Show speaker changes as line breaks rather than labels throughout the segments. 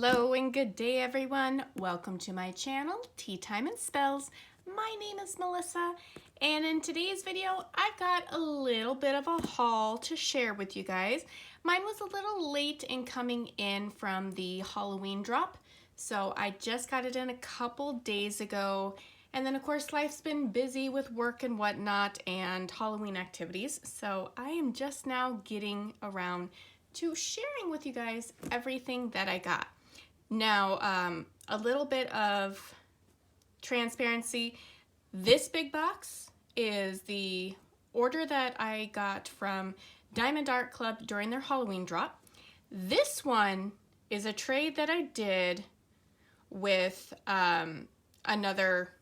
Hello and good day everyone. Welcome to my channel, Tea Time and Spells. My name is Melissa and in today's video I've got a little bit of a haul to share with you guys. Mine was a little late in coming in from the Halloween drop, so I just got it in a couple days ago, and then of course life's been busy with work and whatnot and Halloween activities, so I am just now getting around to sharing with you guys everything that I got. Now, a little bit of transparency. This big box is the order that I got from Diamond Art Club during their Halloween drop. This one is a trade that I did with another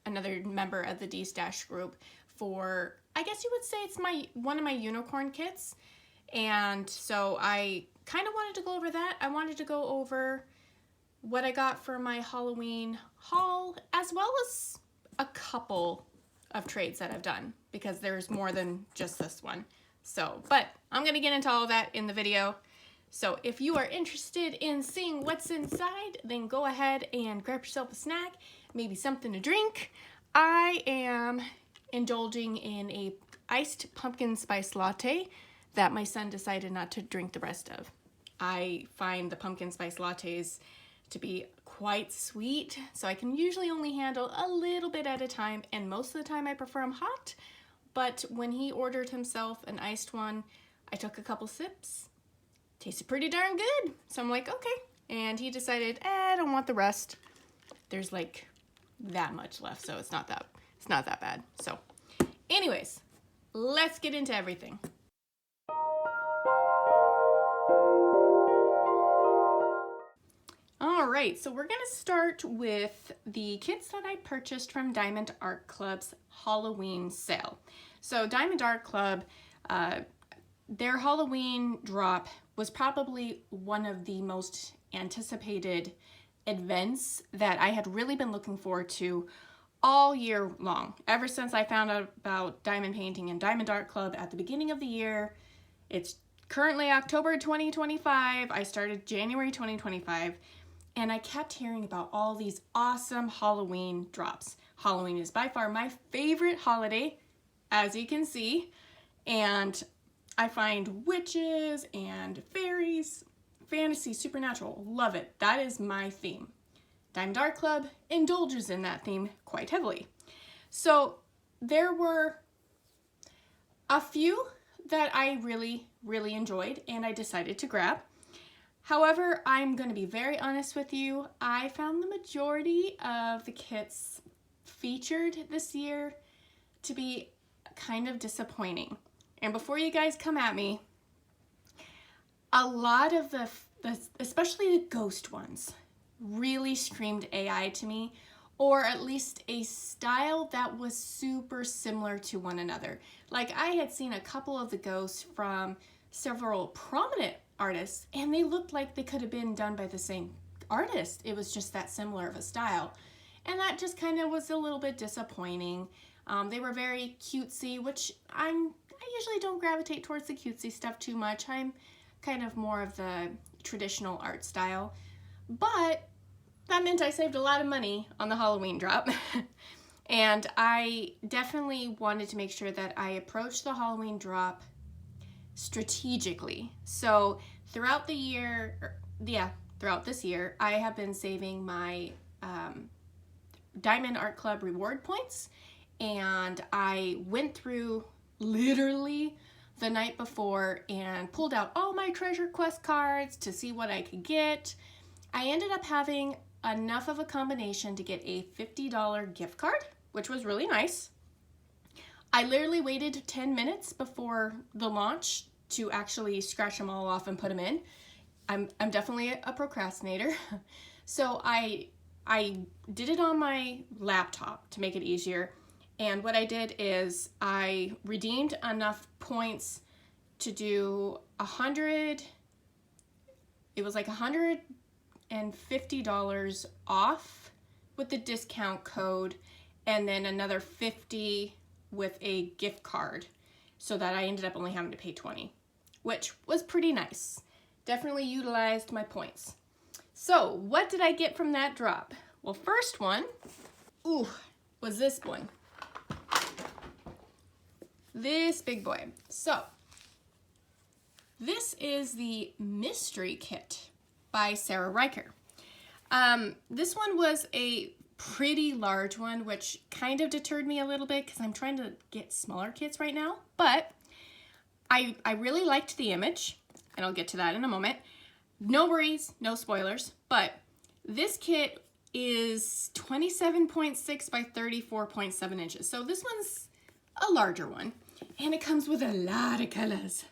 member of the DAC group for, I guess you would say it's one of my unicorn kits. And so I kind of wanted to go over that. I wanted to go over what I got for my Halloween haul, as well as a couple of trades that I've done, because there's more than just this one. So, but I'm going to get into all of that in the video. So if you are interested in seeing what's inside, then go ahead and grab yourself a snack, maybe something to drink. I am indulging in a iced pumpkin spice latte that my son decided not to drink the rest of. I find the pumpkin spice lattes to be quite sweet, so I can usually only handle a little bit at a time, and most of the time I prefer them hot. But when he ordered himself an iced one, I took a couple sips. Tasted pretty darn good, so I'm like, okay. And he decided, I don't want the rest. There's like that much left, so it's not that bad. So anyways, let's get into everything. Alright, so we're going to start with the kits that I purchased from Diamond Art Club's Halloween sale. So Diamond Art Club, their Halloween drop was probably one of the most anticipated events that I had really been looking forward to all year long. Ever since I found out about diamond painting and Diamond Art Club at the beginning of the year. It's currently October 2025. I started January 2025. And I kept hearing about all these awesome Halloween drops. Halloween is by far my favorite holiday, as you can see. And I find witches and fairies, fantasy, supernatural, love it. That is my theme. Diamond Art Club indulges in that theme quite heavily. So there were a few that I really, really enjoyed and I decided to grab. However, I'm going to be very honest with you. I found the majority of the kits featured this year to be kind of disappointing. And before you guys come at me, a lot of the especially the ghost ones, really screamed AI to me, or at least a style that was super similar to one another. Like I had seen a couple of the ghosts from several prominent artists, and they looked like they could have been done by the same artist. It was just that similar of a style, and that just kind of was a little bit disappointing. They were very cutesy, which I usually don't gravitate towards the cutesy stuff too much. I'm kind of more of the traditional art style, but that meant I saved a lot of money on the Halloween drop. And I definitely wanted to make sure that I approached the Halloween drop strategically. So throughout this year, I have been saving my Diamond Art Club reward points, and I went through literally the night before and pulled out all my treasure quest cards to see what I could get. I ended up having enough of a combination to get a $50 gift card, which was really nice. I literally waited 10 minutes before the launch to actually scratch them all off and put them in. I'm definitely a procrastinator. So I did it on my laptop to make it easier. And what I did is I redeemed enough points to do it was like $150 off with the discount code, and then another $50 with a gift card, so that I ended up only having to pay $20, which was pretty nice. definitely utilized my points. So what did I get from that drop? Well, first one, was this one. This big boy. So this is the Mystery Kit by Sarah Riker. This one was a pretty large one, which kind of deterred me a little bit because I'm trying to get smaller kits right now, but I really liked the image, and I'll get to that in a moment. No worries, no spoilers, but this kit is 27.6 by 34.7 inches. So this one's a larger one, and it comes with a lot of colors.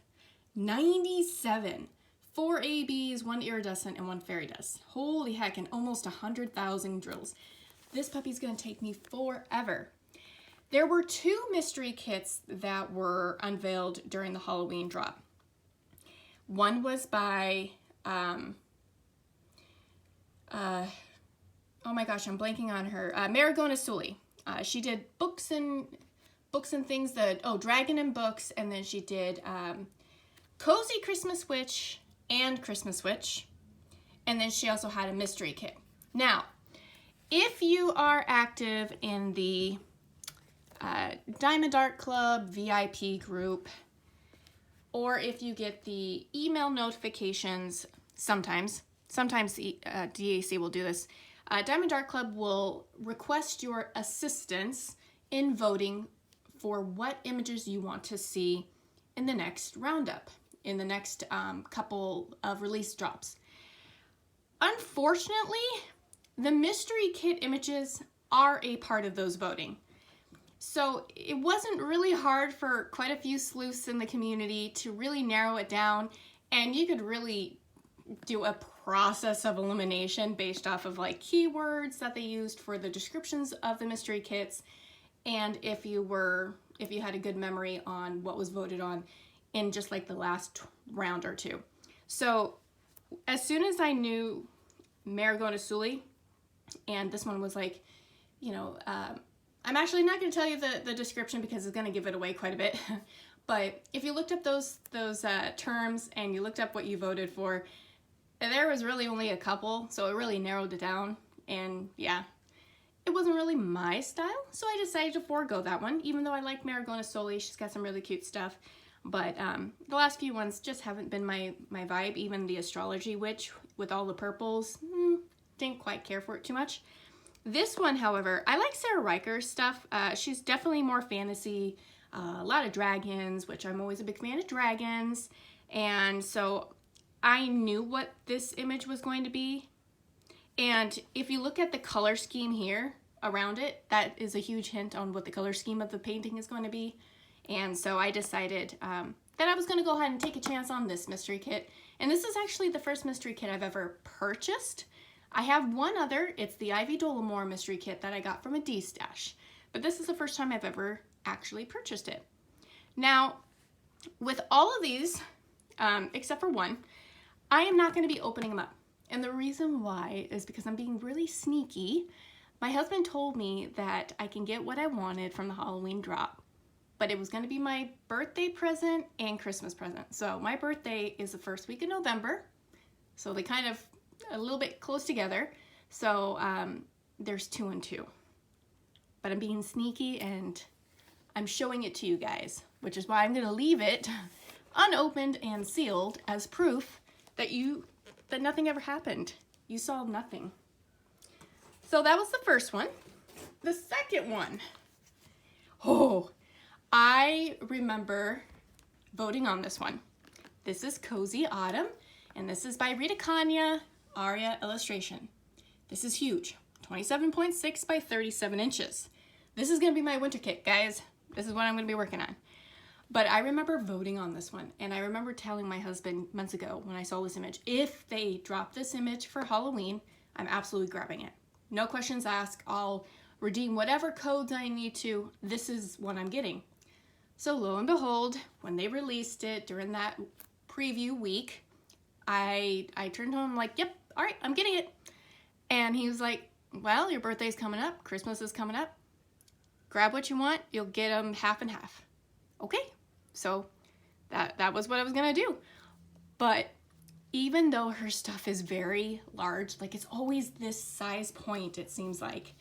97. 4 ABs, 1 iridescent, and 1 fairy dust. Holy heck, and almost 100,000 drills. This puppy's gonna take me forever. There were 2 mystery kits that were unveiled during the Halloween drop. One was by, oh my gosh, I'm blanking on her, Marigona Sully. She did books and things that, Dragon and Books, and then she did Cozy Christmas Witch and Christmas Witch, and then she also had a mystery kit. Now, if you are active in the Diamond Art Club VIP group, or if you get the email notifications, sometimes DAC will do this, Diamond Art Club will request your assistance in voting for what images you want to see in the next roundup, in the next couple of release drops. Unfortunately, the mystery kit images are a part of those voting. So it wasn't really hard for quite a few sleuths in the community to really narrow it down, and you could really do a process of elimination based off of like keywords that they used for the descriptions of the mystery kits, and if you had a good memory on what was voted on in just like the last round or two. So as soon as I knew Marigona Sully, and this one was like, I'm actually not going to tell you the description because it's going to give it away quite a bit. But if you looked up those terms and you looked up what you voted for, there was really only a couple, so it really narrowed it down. And yeah, it wasn't really my style, so I decided to forego that one, even though I like Marigona Sully. She's got some really cute stuff. But the last few ones just haven't been my vibe. Even the Astrology Witch with all the purples, didn't quite care for it too much. This one, however, I like Sarah Riker's stuff. She's definitely more fantasy, a lot of dragons, which I'm always a big fan of dragons. And so I knew what this image was going to be. And if you look at the color scheme here around it, that is a huge hint on what the color scheme of the painting is going to be. And so I decided that I was going to go ahead and take a chance on this mystery kit. And this is actually the first mystery kit I've ever purchased. I have one other. It's the Ivy Dollamore mystery kit that I got from a D-stash. But this is the first time I've ever actually purchased it. Now, with all of these, except for one, I am not going to be opening them up. And the reason why is because I'm being really sneaky. My husband told me that I can get what I wanted from the Halloween drop, but it was going to be my birthday present and Christmas present. So my birthday is the first week of November, so they kind of a little bit close together. So there's 2 and 2. But I'm being sneaky and I'm showing it to you guys, which is why I'm going to leave it unopened and sealed as proof that nothing ever happened. You saw nothing. So that was the first one. The second one. I remember voting on this one. This is Cozy Autumn, and this is by Rita Kanya, Aria illustration. This is huge, 27.6 by 37 inches. This is gonna be my winter kit, guys. This is what I'm gonna be working on. But I remember voting on this one, and I remember telling my husband months ago when I saw this image, if they drop this image for Halloween, I'm absolutely grabbing it. No questions asked. I'll redeem whatever codes I need to. This is what I'm getting. So lo and behold, when they released it during that preview week, I turned to him, I'm like, yep, all right, I'm getting it. And he was like, well, your birthday's coming up, Christmas is coming up. Grab what you want, you'll get them half and half. Okay, so that was what I was gonna do. But even though her stuff is very large, like it's always this size point, it seems like,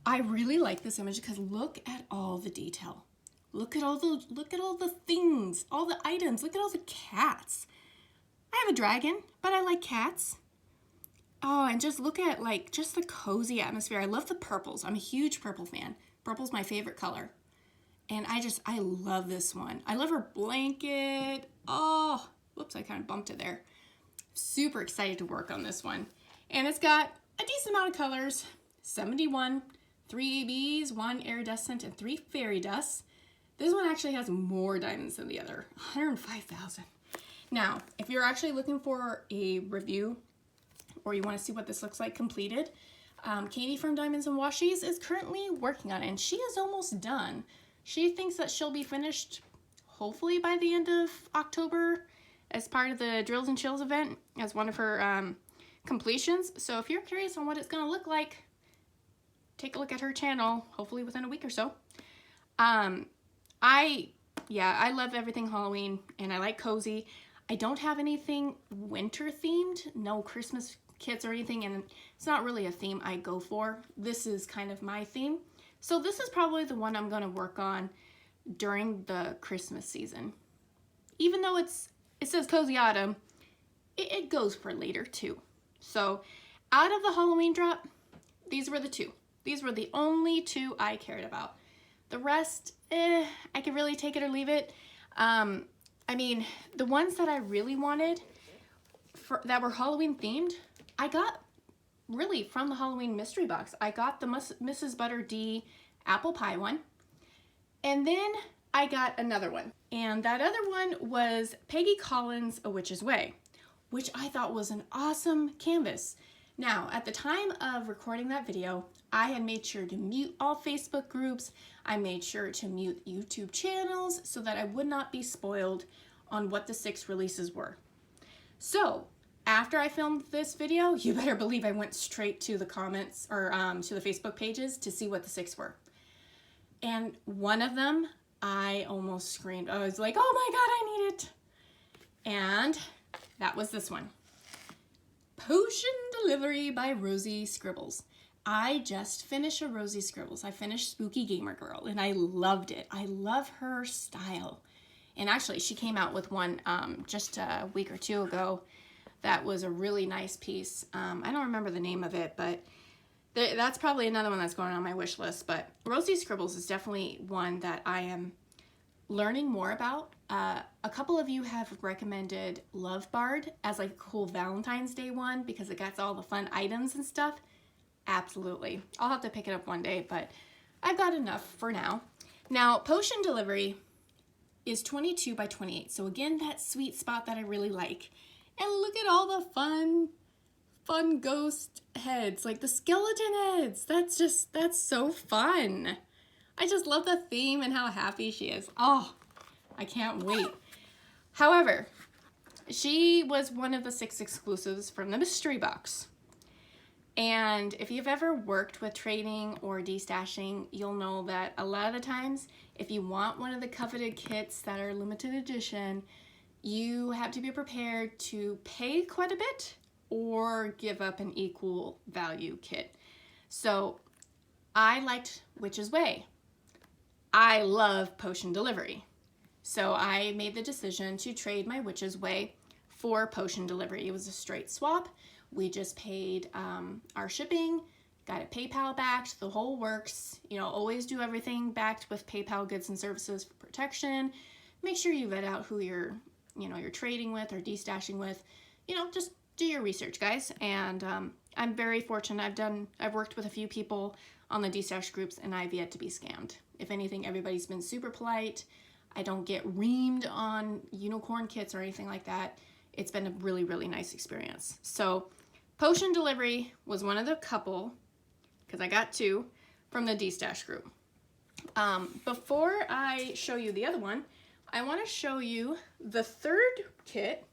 I really like this image because look at all the detail. Look at all the things, all the items. Look at all the cats. I have a dragon, but I like cats. Oh, and just look at like just the cozy atmosphere. I love the purples. I'm a huge purple fan. Purple's my favorite color. And I love this one. I love her blanket. Oh, whoops, I kind of bumped it there. Super excited to work on this one. And it's got a decent amount of colors, 71, 3 ABs, 1 iridescent, and 3 fairy dusts. This one actually has more diamonds than the other, 105,000. Now, if you're actually looking for a review or you want to see what this looks like completed, Katie from Diamonds and Washies is currently working on it, and she is almost done. She thinks that she'll be finished hopefully by the end of October as part of the Drills and Chills event as one of her completions. So if you're curious on what it's going to look like, take a look at her channel, hopefully within a week or so. I love everything Halloween, and I like cozy. I don't have anything winter themed, no Christmas kits or anything, and it's not really a theme I go for. This is kind of my theme. So this is probably the one I'm going to work on during the Christmas season. Even though it says Cozy Autumn, it goes for later too. So out of the Halloween drop, these were the two. These were the only two I cared about. The rest, I could really take it or leave it. I mean, the ones that I really wanted that were Halloween themed, I got really from the Halloween mystery box. I got the Mrs. Butter D apple pie one, and then I got another one. And that other one was Peggy Collins' A Witch's Way, which I thought was an awesome canvas. Now, at the time of recording that video, I had made sure to mute all Facebook groups. I made sure to mute YouTube channels so that I would not be spoiled on what the 6 releases were. So, after I filmed this video, you better believe I went straight to the comments or to the Facebook pages to see what the 6 were. And one of them, I almost screamed. I was like, oh my God, I need it. And that was this one. Potion Delivery by Rosie Scribbles. I just finished a Rosie Scribbles. I finished Spooky Gamer Girl, and I loved it. I love her style. And actually, she came out with one just a week or two ago that was a really nice piece. I don't remember the name of it, but that's probably another one that's going on my wish list. But Rosie Scribbles is definitely one that I am learning more about. A couple of you have recommended Love Bard as like a cool Valentine's Day one because it got all the fun items and stuff. Absolutely. I'll have to pick it up one day, but I've got enough for now. Now, Potion Delivery is 22 by 28. So again, that sweet spot that I really like. And look at all the fun ghost heads, like the skeleton heads. That's so fun. I just love the theme and how happy she is. Oh, I can't wait. However, she was one of the 6 exclusives from the mystery box. And if you've ever worked with trading or destashing, you'll know that a lot of the times, if you want one of the coveted kits that are limited edition, you have to be prepared to pay quite a bit or give up an equal value kit. So I liked Witch's Way. I love Potion Delivery. So I made the decision to trade my Witch's Way for Potion Delivery. It was a straight swap. We just paid our shipping, got it PayPal backed, the whole works. You know, always do everything backed with PayPal goods and services for protection. Make sure you vet out who you're trading with or destashing with. You know, just do your research, guys. And I'm very fortunate. I've worked with a few people on the destash groups, and I've yet to be scammed. If anything, everybody's been super polite. I don't get reamed on unicorn kits or anything like that. It's been a really, really nice experience. So Potion Delivery was one of the couple, because I got 2, from the destash group. Before I show you the other one, I want to show you the 3rd kit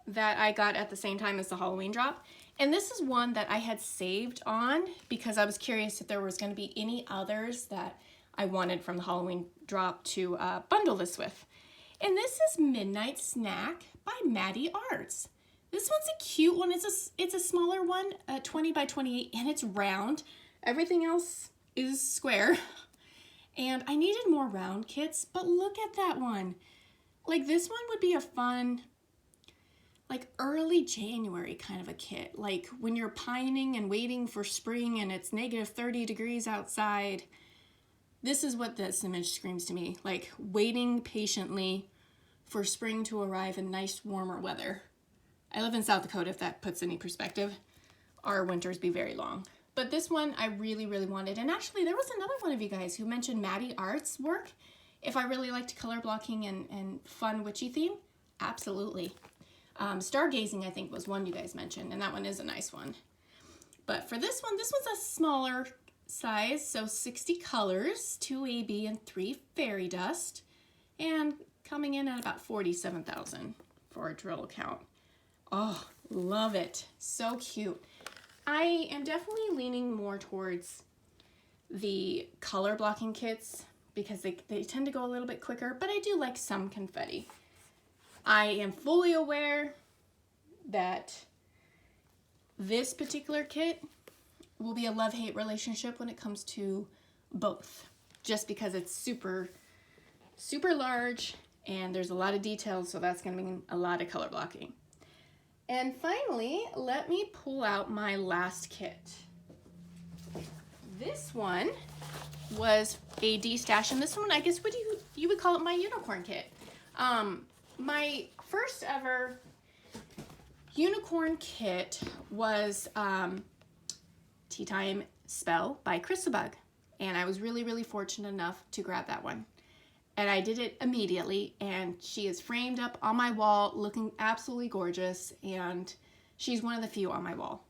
that I got at the same time as the Halloween drop. And this is one that I had saved on because I was curious if there was going to be any others that I wanted from the Halloween drop to bundle this with. And this is Midnight Snack by Maddie Arts. This one's a cute one. It's a smaller one, 20 by 28, and it's round. Everything else is square. And I needed more round kits, but look at that one. Like, this one would be a fun, like, early January kind of a kit. Like, when you're pining and waiting for spring and it's negative 30 degrees outside. This is what this image screams to me. Like, waiting patiently for spring to arrive in nice, warmer weather. I live in South Dakota, if that puts any perspective. Our winters be very long. But this one I really, really wanted. And actually, there was another one of you guys who mentioned Maddie Art's work. If I really liked color blocking and fun witchy theme, absolutely. Stargazing, I think, was one you guys mentioned, and that one is a nice one. But for this one's a smaller size, so 60 colors, 2 AB and 3 fairy dust, and coming in at about 47,000 for a drill count. Oh, love it. So cute. I am definitely leaning more towards the color blocking kits because they tend to go a little bit quicker, but I do like some confetti. I am fully aware that this particular kit will be a love-hate relationship when it comes to both, just because it's super, super large and there's a lot of details, so that's going to mean a lot of color blocking. And finally, let me pull out my last kit. This one was a D-stash, and this one, I guess, you would call it my unicorn kit. My first ever unicorn kit was Teatime Spell by Crystabug, and I was really, really fortunate enough to grab that one. And I did it immediately, and she is framed up on my wall looking absolutely gorgeous, and she's one of the few on my wall.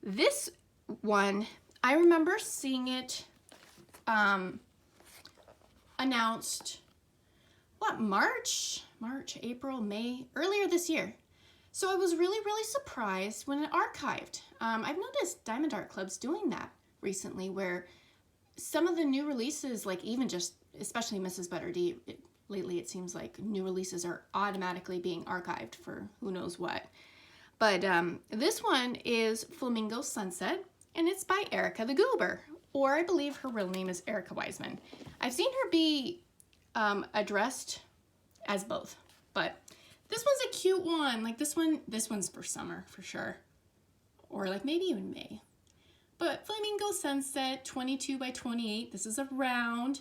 This one, I remember seeing it announced, March, April, May, earlier this year. So I was really, really surprised when it archived. I've noticed Diamond Art Club's doing that recently, where some of the new releases, like even just, especially Mrs. Butter D, lately it seems like new releases are automatically being archived for who knows what. But this one is Flamingo Sunset, and it's by Erica the Goober, or I believe her real name is Erica Wiseman. I've seen her be addressed as both, but this one's a cute one. Like this one's for summer for sure, or like maybe even May. But Flamingo Sunset, 22 by 28. This is a round.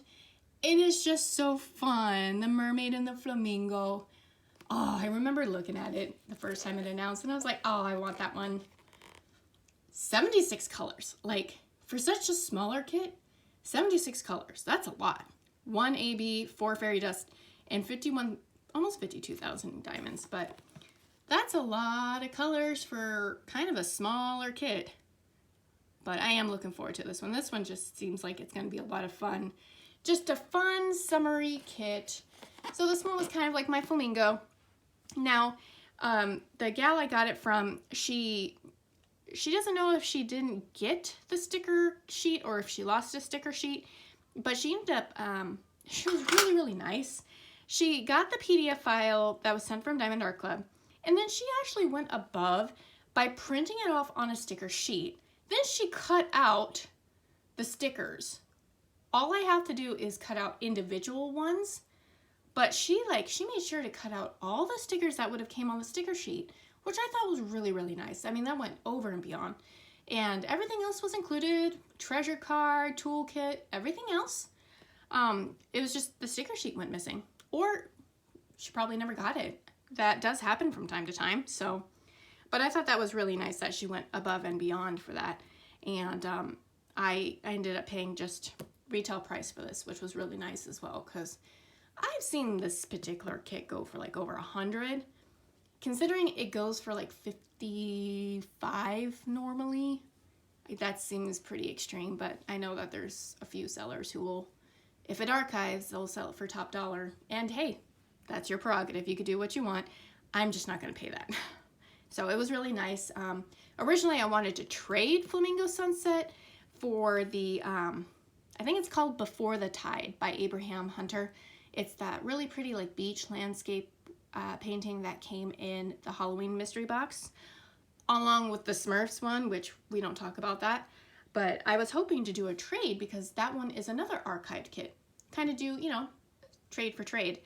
It is just so fun. The mermaid and the flamingo. Oh, I remember looking at it the first time it announced, and I was like, oh, I want that one. 76 colors. Like, for such a smaller kit, 76 colors. That's a lot. 1 AB, 4 fairy dust, and 51, almost 52,000 diamonds. But that's a lot of colors for kind of a smaller kit. But I am looking forward to this one. This one just seems like it's going to be a lot of fun. Just a fun, summery kit. So this one was kind of like my flamingo. Now, the gal I got it from, she doesn't know if she didn't get the sticker sheet or if she lost a sticker sheet, but she ended up, she was really, really nice. She got the PDF file that was sent from Diamond Art Club, and then she actually went above by printing it off on a sticker sheet. Then she cut out the stickers. All I have to do is cut out individual ones, but she made sure to cut out all the stickers that would have came on the sticker sheet, which I thought was really, really nice. I mean, that went over and beyond. And everything else was included, treasure card, toolkit, everything else. It was just the sticker sheet went missing, or she probably never got it. That does happen from time to time, so. But I thought that was really nice that she went above and beyond for that. And I ended up paying just retail price for this, which was really nice as well, because I've seen this particular kit go for like over 100. Considering it goes for like 55 normally, that seems pretty extreme, but I know that there's a few sellers who will, if it archives, they'll sell it for top dollar. And hey, that's your prerogative. You could do what you want. I'm just not going to pay that. So it was really nice. Originally, I wanted to trade Flamingo Sunset for the, I think it's called Before the Tide by Abraham Hunter. It's that really pretty like beach landscape painting that came in the Halloween mystery box, along with the Smurfs one, which we don't talk about that. But I was hoping to do a trade because that one is another archived kit. Kind of do, you know, trade for trade.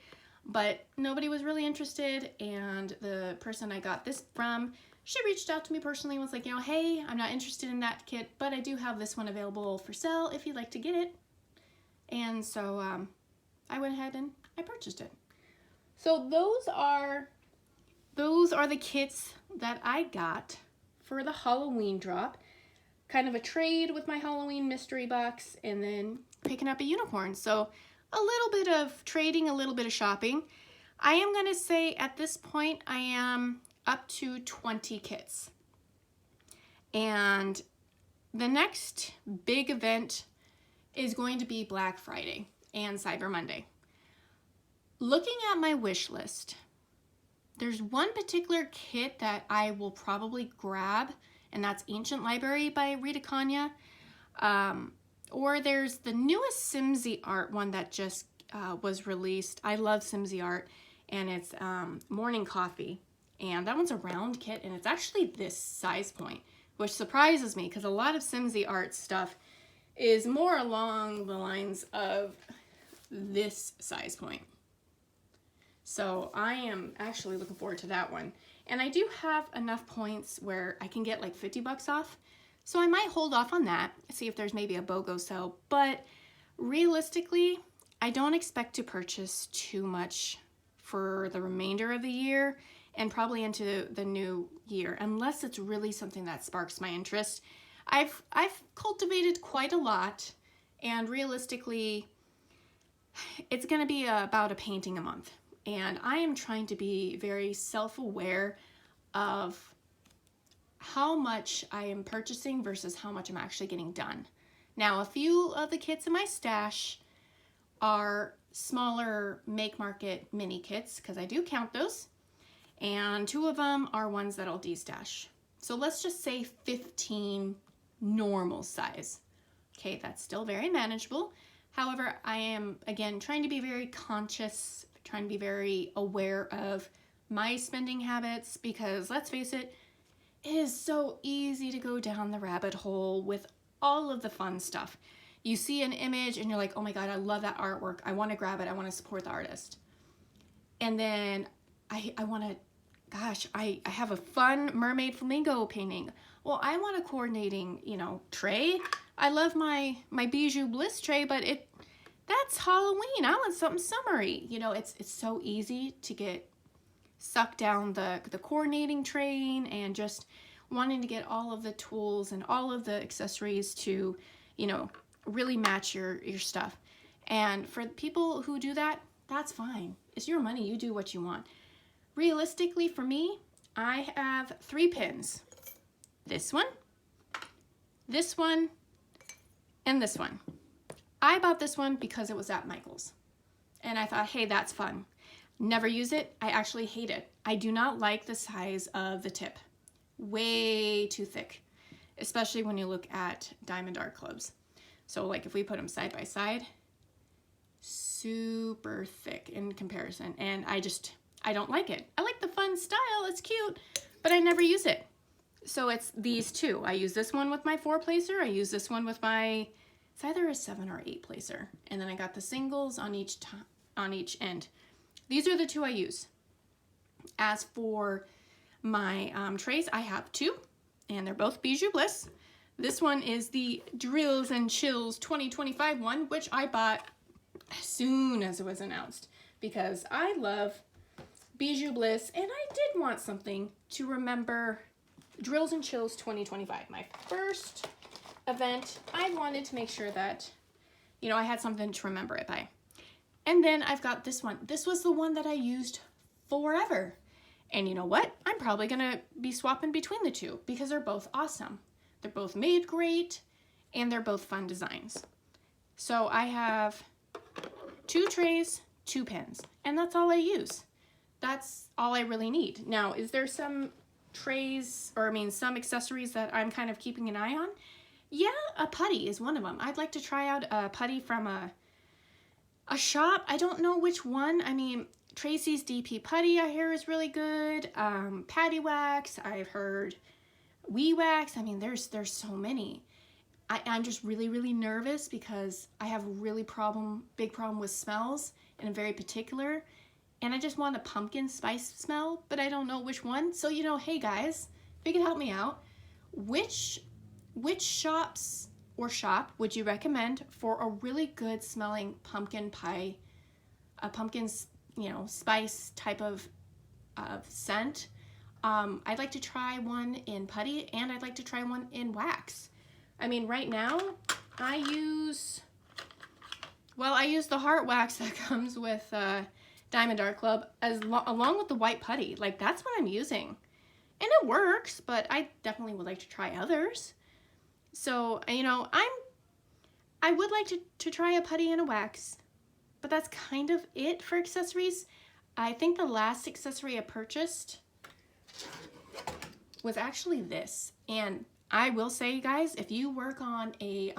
But nobody was really interested, and the person I got this from, she reached out to me personally and was like, you know, hey, I'm not interested in that kit, but I do have this one available for sale if you'd like to get it. And so I went ahead and I purchased it. So those are the kits that I got for the Halloween drop. Kind of a trade with my Halloween mystery box, and then picking up a unicorn. So a little bit of trading, a little bit of shopping. I am going to say at this point I am up to 20 kits. And the next big event is going to be Black Friday and Cyber Monday. Looking at my wish list, there's one particular kit that I will probably grab, and that's Ancient Library by Rita Kanya. Or there's the newest Simsy art one that just was released. I love Simsy art, and it's Morning Coffee. And that one's a round kit, and it's actually this size point, which surprises me because a lot of Simsy art stuff is more along the lines of this size point. So I am actually looking forward to that one. And I do have enough points where I can get like 50 bucks off. So I might hold off on that, see if there's maybe a BOGO sale. But realistically, I don't expect to purchase too much for the remainder of the year and probably into the new year, unless it's really something that sparks my interest. I've cultivated quite a lot, and realistically, it's going to be about a painting a month. And I am trying to be very self-aware of how much I am purchasing versus how much I'm actually getting done. Now, a few of the kits in my stash are smaller Make Market mini kits, because I do count those. And 2 of them are ones that I'll de-stash. So let's just say 15 normal size. Okay, that's still very manageable. However, I am, again, trying to be very conscious, trying to be very aware of my spending habits, because let's face it, it is so easy to go down the rabbit hole with all of the fun stuff. You see an image and you're like, oh my God, I love that artwork. I want to grab it. I want to support the artist. And then I want to, gosh, I have a fun mermaid flamingo painting. Well, I want a coordinating, you know, tray. I love my Bijou Bliss tray, but that's Halloween. I want something summery. You know, it's so easy to get sucked down the coordinating train and just wanting to get all of the tools and all of the accessories to, you know, really match your stuff. And for people who do that, that's fine. It's your money. You do what you want. Realistically, for me, I have 3 pins. This one, and this one. I bought this one because it was at Michael's. And I thought, hey, that's fun. Never use it. I actually hate it. I do not like the size of the tip. Way too thick, especially when you look at diamond art clubs. So like if we put them side by side, super thick in comparison. And I don't like it. I like the fun style. It's cute, but I never use it. So it's these 2. I use this one with my 4 placer. I use this one with my, it's either a 7 or 8 placer. And then I got the singles on each end. These are the 2 I use. As for my trays, I have 2, and they're both Bijou Bliss. This one is the Drills and Chills 2025 one, which I bought as soon as it was announced because I love Bijou Bliss, and I did want something to remember Drills and Chills 2025. My first event, I wanted to make sure that, you know, I had something to remember it by. And then I've got this one. This was the one that I used forever. And you know what? I'm probably going to be swapping between the 2 because they're both awesome. They're both made great, and they're both fun designs. So I have 2 trays, 2 pins, and that's all I use. That's all I really need. Now, is there some trays, or I mean some accessories that I'm kind of keeping an eye on? Yeah, a putty is one of them. I'd like to try out a putty from a shop. I don't know which one. I mean, Tracy's DP Putty I hear is really good. Patty Wax, I've heard. Wee Wax, I mean, there's so many. I'm just really nervous because I have a really big problem with smells, and I'm very particular. And I just want a pumpkin spice smell, but I don't know which one. So, you know, hey guys, if you can help me out, which shops or shop would you recommend for a really good smelling pumpkin pie, a pumpkin, you know, spice type of scent? I'd like to try one in putty, and I'd like to try one in wax. I mean, right now I use the heart wax that comes with Diamond Art Club along with the white putty. Like, that's what I'm using, and it works, but I definitely would like to try others. So, you know, I would like to try a putty and a wax, but that's kind of it for accessories. I think the last accessory I purchased was actually this, and I will say, guys, if you work on a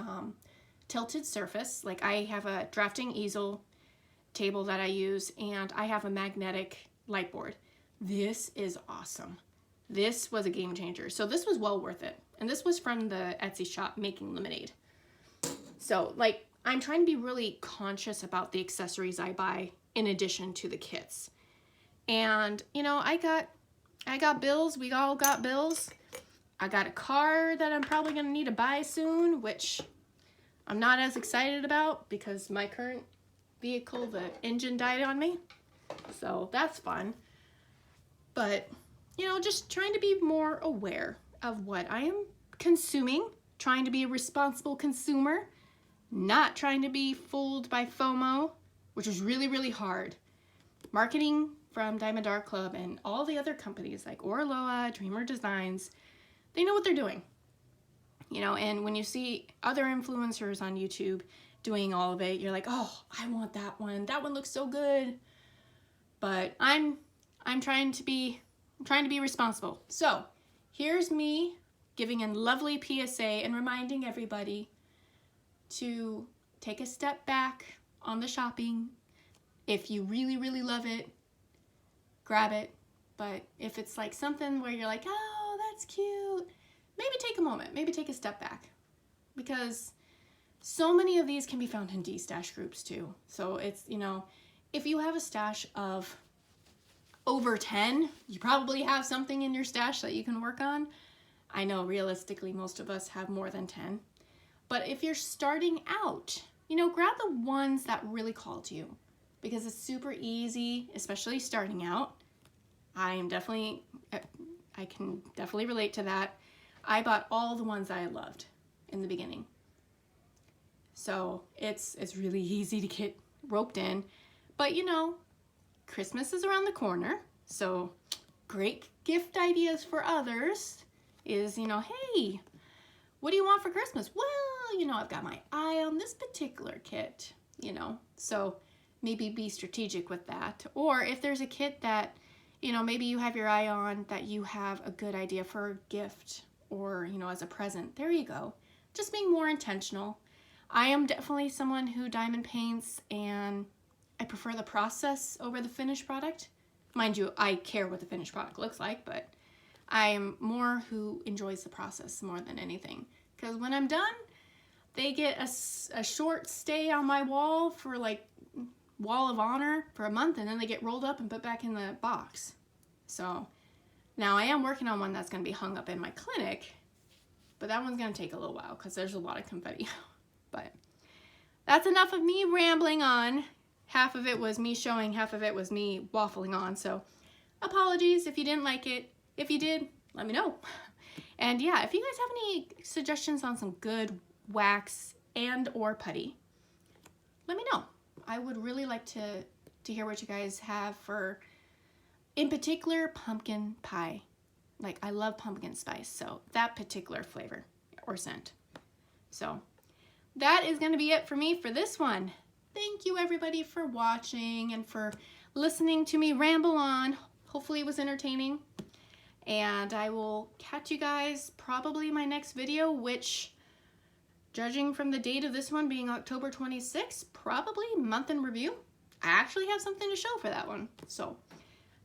tilted surface, like I have a drafting easel table that I use, and I have a magnetic light board, this is awesome. This was a game changer. So this was well worth it. And this was from the Etsy shop Making Lemonade. So, like, I'm trying to be really conscious about the accessories I buy in addition to the kits. And, you know, I got bills. We all got bills. I got a car that I'm probably going to need to buy soon, which I'm not as excited about because my current vehicle, the engine died on me. So that's fun. But, you know, just trying to be more aware of what I am consuming, trying to be a responsible consumer, not trying to be fooled by FOMO, which is really hard. Marketing from Diamond Art Club and all the other companies like Orloa, Dreamer Designs, they know what they're doing. You know, and when you see other influencers on YouTube doing all of it, you're like, oh, I want that one. That one looks so good. But I'm trying to be responsible. So here's me giving a lovely PSA and reminding everybody to take a step back on the shopping. If you really love it, grab it. But if it's like something where you're like, oh, that's cute, maybe take a moment, maybe take a step back, because so many of these can be found in D-stash groups too. So it's, you know, if you have a stash of over 10, you probably have something in your stash that you can work on. I know realistically most of us have more than 10. But if you're starting out, you know, grab the ones that really call to you, because it's super easy, especially starting out. I can definitely relate to that. I bought all the ones I loved in the beginning. So it's really easy to get roped in. But you know, Christmas is around the corner, so great gift ideas for others is, you know, hey, what do you want for Christmas? Well, you know, I've got my eye on this particular kit, you know, so maybe be strategic with that. Or if there's a kit that, you know, maybe you have your eye on that you have a good idea for a gift or, you know, as a present, there you go. Just being more intentional. I am definitely someone who diamond paints, and I prefer the process over the finished product. Mind you, I care what the finished product looks like, but I am more who enjoys the process more than anything. Because when I'm done, they get a short stay on my wall for like wall of honor for a month, and then they get rolled up and put back in the box. So now I am working on one that's going to be hung up in my clinic, but that one's going to take a little while because there's a lot of confetti. But that's enough of me rambling on. Half of it was me showing, half of it was me waffling on. So apologies if you didn't like it. If you did, let me know. And yeah, if you guys have any suggestions on some good wax and or putty, let me know. I would really like to hear what you guys have for, in particular, pumpkin pie. Like, I love pumpkin spice, so that particular flavor or scent. So that is going to be it for me for this one. Thank you everybody for watching and for listening to me ramble on. Hopefully it was entertaining. And I will catch you guys probably in my next video, which, judging from the date of this one being October 26th, probably month in review. I actually have something to show for that one. So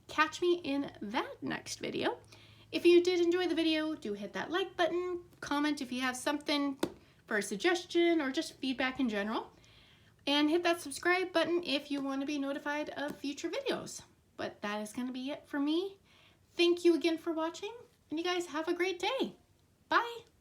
catch me in that next video. If you did enjoy the video, do hit that like button, comment if you have something for a suggestion or just feedback in general, and hit that subscribe button if you want to be notified of future videos. But that is going to be it for me. Thank you again for watching, and you guys have a great day. Bye!